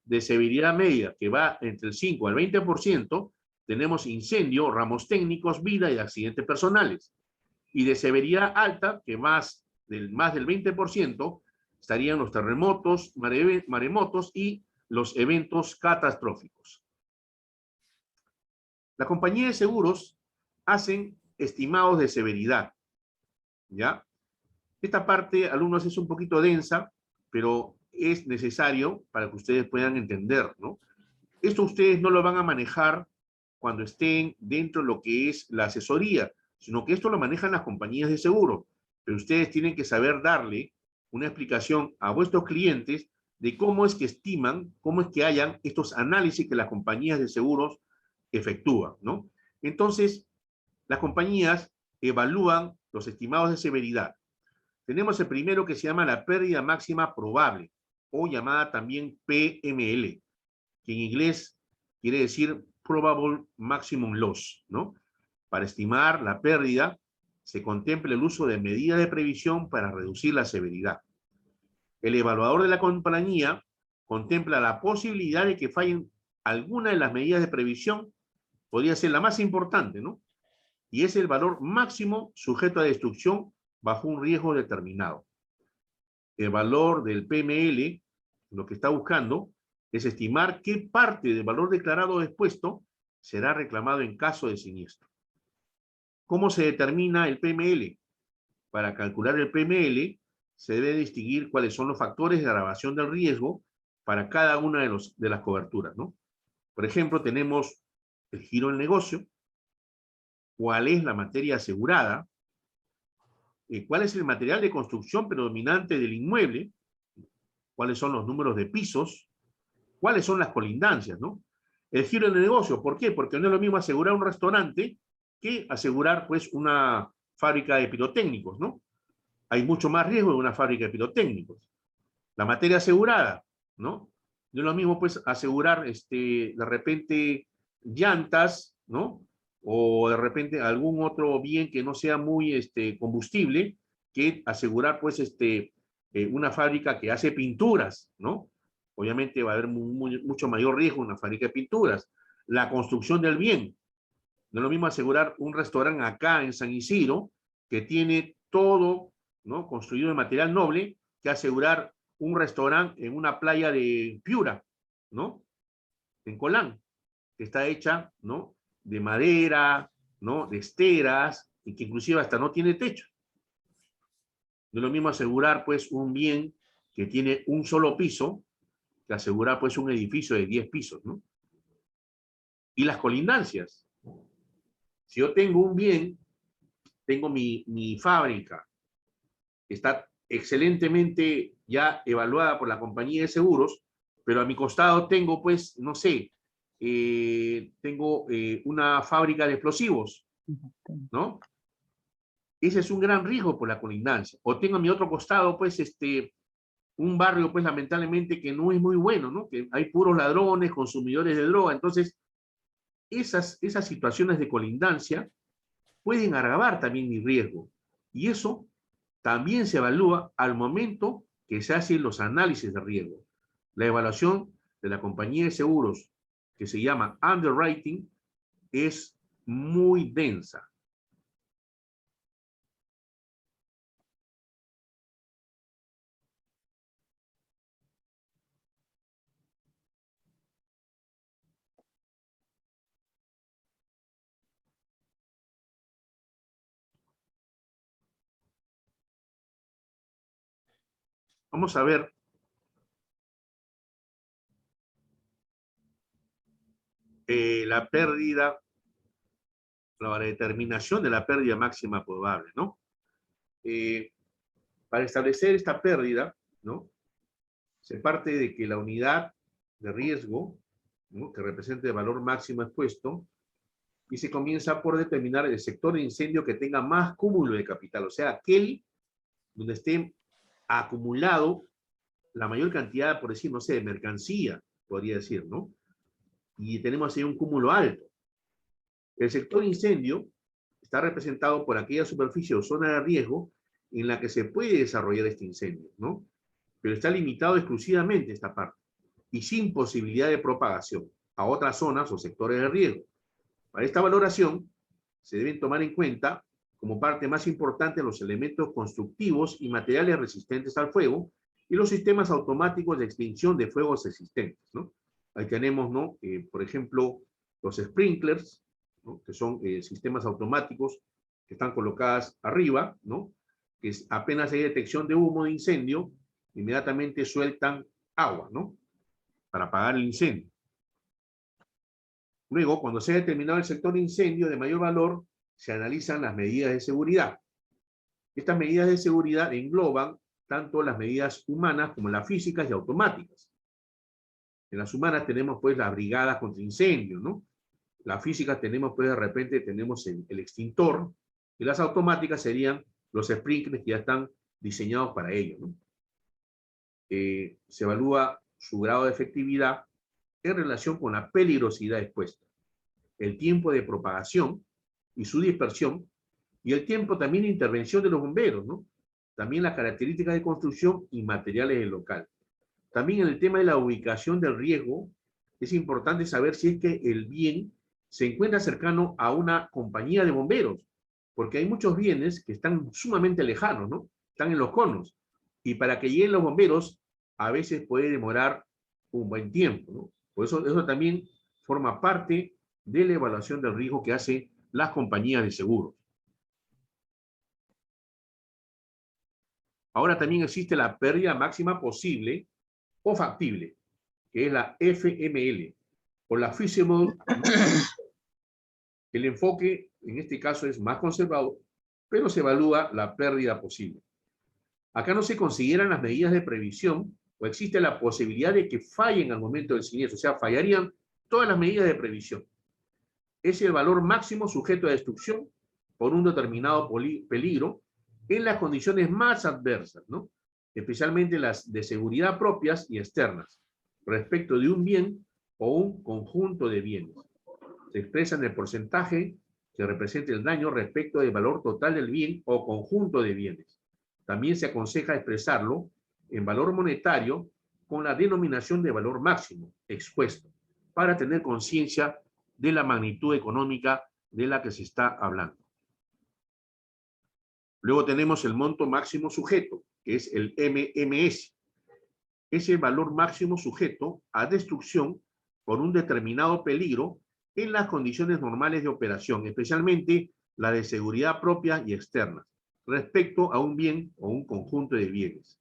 De severidad media, que va entre el 5 al 20%, tenemos incendio, ramos técnicos, vida y accidentes personales. Y de severidad alta, que más del 20%, estarían los terremotos, maremotos y los eventos catastróficos. La compañía de seguros hacen estimados de severidad, ¿ya? Esta parte, alumnos, es un poquito densa, pero es necesario para que ustedes puedan entender, ¿no? Esto ustedes no lo van a manejar cuando estén dentro de lo que es la asesoría, sino que esto lo manejan las compañías de seguro. Pero ustedes tienen que saber darle una explicación a vuestros clientes de cómo es que estiman, cómo es que hayan estos análisis que las compañías de seguros efectúan, ¿no? Entonces, las compañías evalúan los estimados de severidad. Tenemos el primero que se llama la pérdida máxima probable, o llamada también PML, que en inglés quiere decir Probable Maximum Loss, ¿no? Para estimar la pérdida, se contempla el uso de medidas de previsión para reducir la severidad. El evaluador de la compañía contempla la posibilidad de que fallen alguna de las medidas de previsión, podría ser la más importante, ¿no? Y es el valor máximo sujeto a destrucción bajo un riesgo determinado. El valor del PML, lo que está buscando, es estimar qué parte del valor declarado o expuesto será reclamado en caso de siniestro. ¿Cómo se determina el PML? Para calcular el PML, se debe distinguir cuáles son los factores de agravación del riesgo para cada una de las coberturas, ¿no? Por ejemplo, tenemos el giro del negocio, cuál es la materia asegurada, cuál es el material de construcción predominante del inmueble, cuáles son los números de pisos, cuáles son las colindancias, ¿no? El giro del negocio, ¿por qué? Porque no es lo mismo asegurar un restaurante que asegurar, pues, una fábrica de pirotécnicos, ¿no? Hay mucho más riesgo en una fábrica de pirotécnicos. La materia asegurada, ¿no? No es lo mismo, pues, asegurar, de repente, llantas, ¿no? O de repente algún otro bien que no sea muy combustible, que asegurar, pues, una fábrica que hace pinturas, ¿no? Obviamente va a haber mucho mayor riesgo en una fábrica de pinturas. La construcción del bien. No es lo mismo asegurar un restaurante acá en San Isidro, que tiene todo, ¿no?, construido de material noble, que asegurar un restaurante en una playa de Piura, ¿no? En Colán, que está hecha, ¿no?, de madera, ¿no?, de esteras, y que inclusive hasta no tiene techo. No es lo mismo asegurar, pues, un bien que tiene un solo piso, que asegura pues un edificio de 10 pisos, ¿no? Y las colindancias. Si yo tengo un bien, tengo mi fábrica, que está excelentemente ya evaluada por la compañía de seguros, pero a mi costado tengo, pues, no sé, tengo una fábrica de explosivos, ¿no? Ese es un gran riesgo por la colindancia. O tengo a mi otro costado, pues, un barrio, pues, lamentablemente que no es muy bueno, ¿no? Que hay puros ladrones, consumidores de droga. Entonces, esas situaciones de colindancia pueden agravar también mi riesgo. Y eso también se evalúa al momento que se hacen los análisis de riesgo. La evaluación de la compañía de seguros, que se llama underwriting, es muy densa. Vamos a ver la pérdida, la determinación de la pérdida máxima probable, ¿no? Para establecer esta pérdida, ¿no? Se parte de que la unidad de riesgo, ¿no?, que represente el valor máximo expuesto, y se comienza por determinar el sector de incendio que tenga más cúmulo de capital, o sea, aquel donde esté acumulado la mayor cantidad, por decir, no sé, de mercancía, podría decir, ¿no? Y tenemos ahí un cúmulo alto. El sector de incendio está representado por aquella superficie o zona de riesgo en la que se puede desarrollar este incendio, ¿no? Pero está limitado exclusivamente a esta parte y sin posibilidad de propagación a otras zonas o sectores de riesgo. Para esta valoración se deben tomar en cuenta como parte más importante los elementos constructivos y materiales resistentes al fuego y los sistemas automáticos de extinción de fuegos existentes, ¿no? Ahí tenemos, ¿no? Por ejemplo, los sprinklers, ¿no?, que son sistemas automáticos que están colocadas arriba, ¿no?, que apenas hay detección de humo de incendio, inmediatamente sueltan agua, ¿no?, para apagar el incendio. Luego, cuando se ha determinado el sector de incendio de mayor valor, se analizan las medidas de seguridad. Estas medidas de seguridad engloban tanto las medidas humanas como las físicas y automáticas. En las humanas tenemos, pues, las brigadas contra incendios, ¿no? Las físicas tenemos, pues, de repente tenemos el extintor, y las automáticas serían los sprinklers que ya están diseñados para ello, ¿no? Se evalúa su grado de efectividad en relación con la peligrosidad expuesta, el tiempo de propagación y su dispersión, y el tiempo también de intervención de los bomberos, ¿no? También las características de construcción y materiales del local. También en el tema de la ubicación del riesgo, es importante saber si es que el bien se encuentra cercano a una compañía de bomberos, porque hay muchos bienes que están sumamente lejanos, ¿no? Están en los conos, y para que lleguen los bomberos, a veces puede demorar un buen tiempo, ¿no? Por eso también forma parte de la evaluación del riesgo que hacen las compañías de seguros. Ahora también existe la pérdida máxima posible o factible, que es la FML, o la Feasible. El enfoque en este caso es más conservador, pero se evalúa la pérdida posible. Acá no se consideran las medidas de previsión o existe la posibilidad de que fallen al momento del siniestro, o sea, fallarían todas las medidas de previsión. Es el valor máximo sujeto a destrucción por un determinado peligro en las condiciones más adversas, ¿no? Especialmente las de seguridad propias y externas, respecto de un bien o un conjunto de bienes. Se expresa en el porcentaje que representa el daño respecto del valor total del bien o conjunto de bienes. También se aconseja expresarlo en valor monetario con la denominación de valor máximo expuesto, para tener conciencia de la magnitud económica de la que se está hablando. Luego tenemos el monto máximo sujeto, que es el MMS. Es el valor máximo sujeto a destrucción por un determinado peligro en las condiciones normales de operación, especialmente la de seguridad propia y externa, respecto a un bien o un conjunto de bienes.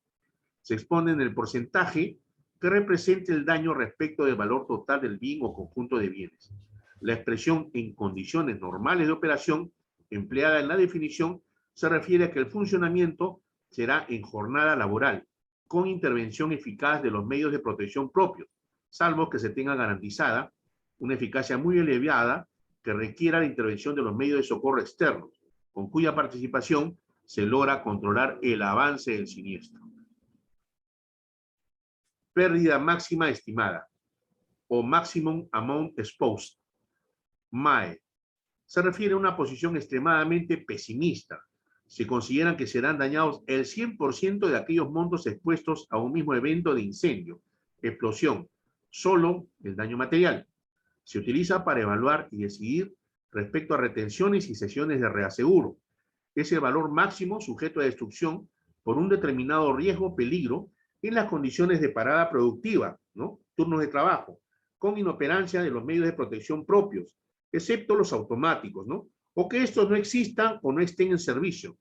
Se expone en el porcentaje que represente el daño respecto del valor total del bien o conjunto de bienes. La expresión en condiciones normales de operación empleada en la definición se refiere a que el funcionamiento será en jornada laboral, con intervención eficaz de los medios de protección propios, salvo que se tenga garantizada una eficacia muy elevada que requiera la intervención de los medios de socorro externos, con cuya participación se logra controlar el avance del siniestro. Pérdida máxima estimada o Maximum Amount Exposed, MAE. Se refiere a una posición extremadamente pesimista. Se consideran que serán dañados el 100% de aquellos montos expuestos a un mismo evento de incendio, explosión, solo el daño material. Se utiliza para evaluar y decidir respecto a retenciones y sesiones de reaseguro. Es el valor máximo sujeto a destrucción por un determinado riesgo o peligro en las condiciones de parada productiva, ¿no? Turnos de trabajo, con inoperancia de los medios de protección propios, excepto los automáticos, ¿no? O que estos no existan o no estén en servicio.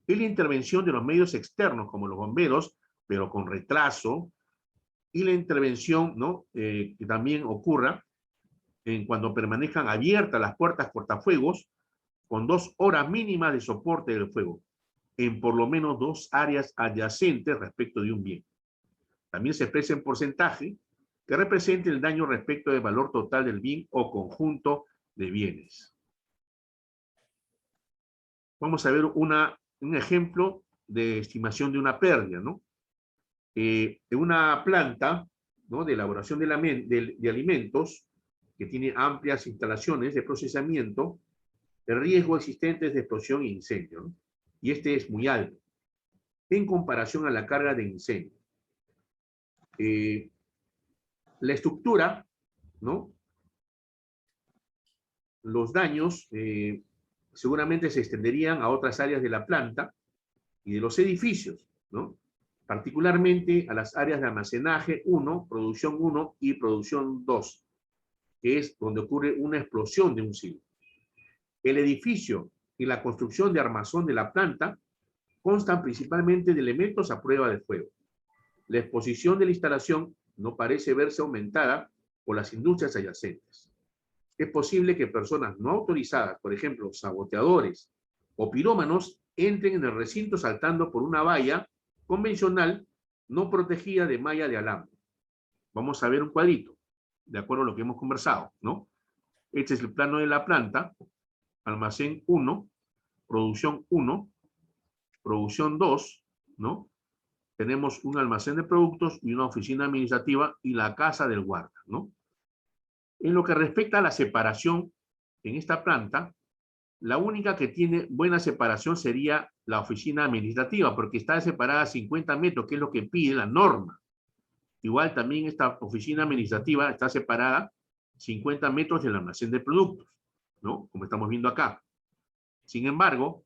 Y la intervención de los medios externos, como los bomberos, pero con retraso, y la intervención, ¿no? Que también ocurra en cuando permanezcan abiertas las puertas cortafuegos, con 2 horas mínimas de soporte del fuego, en por lo menos 2 áreas adyacentes respecto de un bien. También se expresa en porcentaje que represente el daño respecto del valor total del bien o conjunto de bienes. Vamos a ver un ejemplo de estimación de una pérdida, ¿no? En una planta, ¿no?, de elaboración de alimentos que tiene amplias instalaciones de procesamiento, el riesgo existente es de explosión e incendio, ¿no? Y este es muy alto en comparación a la carga de incendio. La estructura, ¿no? Los daños seguramente se extenderían a otras áreas de la planta y de los edificios, ¿no? Particularmente a las áreas de almacenaje 1, producción 1 y producción 2, que es donde ocurre una explosión de un silo. El edificio y la construcción de armazón de la planta constan principalmente de elementos a prueba de fuego. La exposición de la instalación no parece verse aumentada por las industrias adyacentes. Es posible que personas no autorizadas, por ejemplo, saboteadores o pirómanos, entren en el recinto saltando por una valla convencional no protegida de malla de alambre. Vamos a ver un cuadrito, de acuerdo a lo que hemos conversado, ¿no? Este es el plano de la planta, almacén 1, producción 1, producción 2, ¿no? Tenemos un almacén de productos y una oficina administrativa y la casa del guarda, ¿no? En lo que respecta a la separación en esta planta, la única que tiene buena separación sería la oficina administrativa, porque está separada a 50 metros, que es lo que pide la norma. Igual también esta oficina administrativa está separada 50 metros del almacén de productos, ¿no? Como estamos viendo acá. Sin embargo,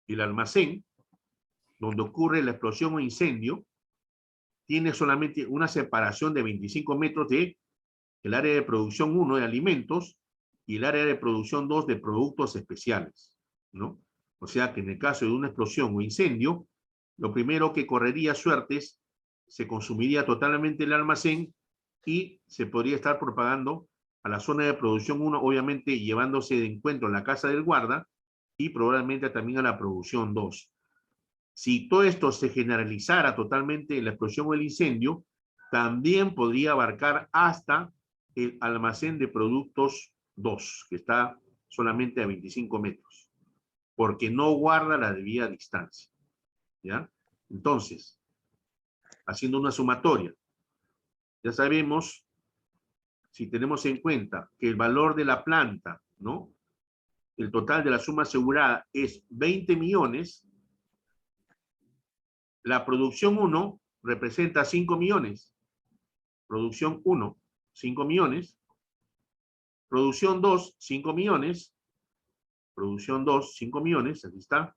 el almacén, donde ocurre la explosión o incendio, tiene solamente una separación de 25 metros de el área de producción 1 de alimentos y el área de producción 2 de productos especiales, ¿no? O sea que en el caso de una explosión o incendio, lo primero que correría suertes, se consumiría totalmente el almacén y se podría estar propagando a la zona de producción 1, obviamente llevándose de encuentro a la casa del guarda y probablemente también a la producción 2. Si todo esto se generalizara totalmente la explosión o el incendio, también podría abarcar hasta el almacén de productos 2, que está solamente a 25 metros, porque no guarda la debida distancia, ¿ya? Entonces, haciendo una sumatoria, ya sabemos, si tenemos en cuenta que el valor de la planta, ¿no?, el total de la suma asegurada es 20 millones, la producción 1 representa 5 millones, producción 1, 5 millones, producción 2, 5 millones, producción 2, 5 millones, aquí está.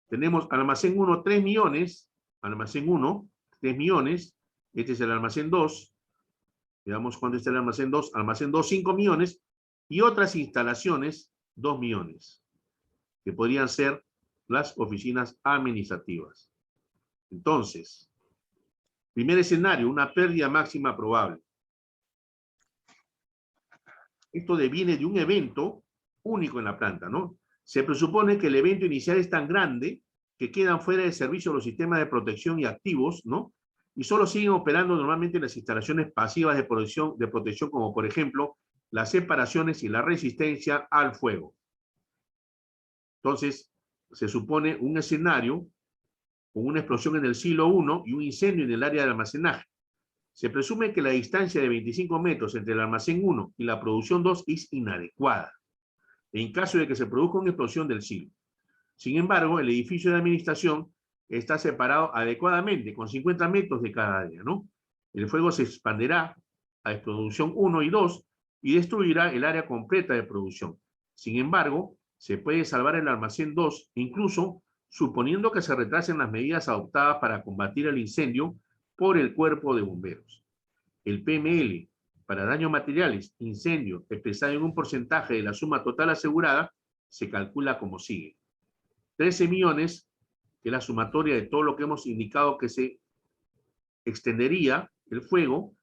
Tenemos almacén 1, 3 millones, almacén 1, 3 millones, este es el almacén 2, veamos cuánto está el almacén 2, 5 millones, y otras instalaciones, 2 millones, que podrían ser las oficinas administrativas. Entonces, primer escenario, una pérdida máxima probable. Esto deviene de un evento único en la planta, ¿no? Se presupone que el evento inicial es tan grande que quedan fuera de servicio los sistemas de protección y activos, ¿no? Y solo siguen operando normalmente las instalaciones pasivas de protección, como por ejemplo, las separaciones y la resistencia al fuego. Entonces, se supone un escenario con una explosión en el silo 1 y un incendio en el área de almacenaje. Se presume que la distancia de 25 metros entre el almacén 1 y la producción 2 es inadecuada, en caso de que se produzca una explosión del silo. Sin embargo, el edificio de administración está separado adecuadamente, con 50 metros de cada área, ¿no? El fuego se expandirá a producción 1 y 2 y destruirá el área completa de producción. Sin embargo, se puede salvar el almacén 2, incluso suponiendo que se retrasen las medidas adoptadas para combatir el incendio por el cuerpo de bomberos. El PML para daños materiales, incendio, expresado en un porcentaje de la suma total asegurada, se calcula como sigue. 13 millones, que es la sumatoria de todo lo que hemos indicado que se extendería el fuego,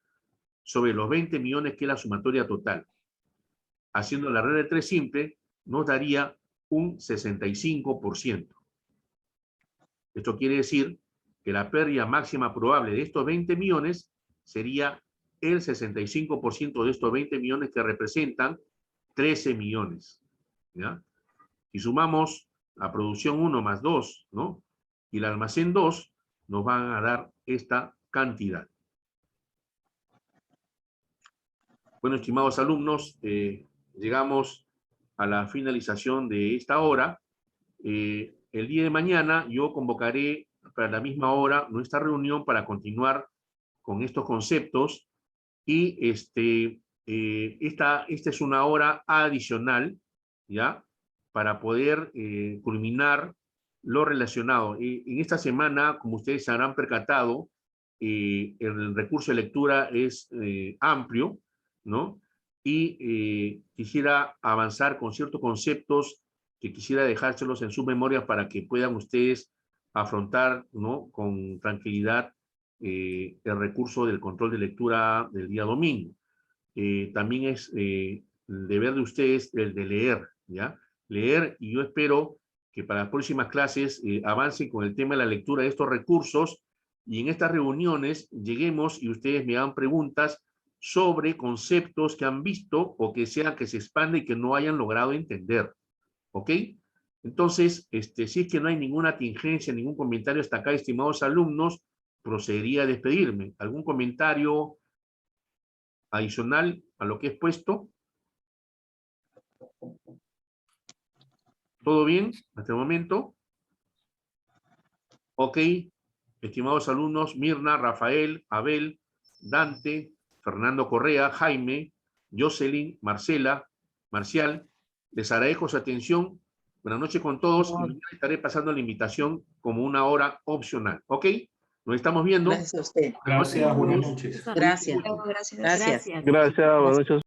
sobre los 20 millones, que es la sumatoria total. Haciendo la regla de 3 simple, nos daría un 65%. Esto quiere decir que la pérdida máxima probable de estos 20 millones sería el 65% de estos 20 millones, que representan 13 millones. ¿Ya? Si sumamos la producción 1 más 2, ¿no? Y el almacén 2, nos van a dar esta cantidad. Bueno, estimados alumnos, llegamos a la finalización de esta hora. El día de mañana yo convocaré para la misma hora nuestra reunión para continuar con estos conceptos, y esta es una hora adicional, ¿ya? Para poder culminar lo relacionado. En esta semana, como ustedes se habrán percatado, el recurso de lectura es amplio, ¿no? Y quisiera avanzar con ciertos conceptos que quisiera dejárselos en sus memorias para que puedan ustedes afrontar, ¿no?, con tranquilidad el recurso del control de lectura del día domingo. También es el deber de ustedes el de leer, ¿ya? Leer, y yo espero que para las próximas clases avancen con el tema de la lectura de estos recursos, y en estas reuniones lleguemos y ustedes me hagan preguntas sobre conceptos que han visto o que sea que se expande y que no hayan logrado entender. ¿Ok? Entonces, si es que no hay ninguna tingencia, ningún comentario hasta acá, estimados alumnos, procedería a despedirme. ¿Algún comentario adicional a lo que he expuesto? ¿Todo bien hasta el momento? Ok. Estimados alumnos, Mirna, Rafael, Abel, Dante, Fernando Correa, Jaime, Jocelyn, Marcela, Marcial, les agradezco su atención. Buenas noches con todos, y mañana estaré pasando la invitación como una hora opcional. ¿Ok? Nos estamos viendo. Gracias a usted. Gracias, buenas noches. Gracias. Gracias. Gracias. Gracias, buenas noches.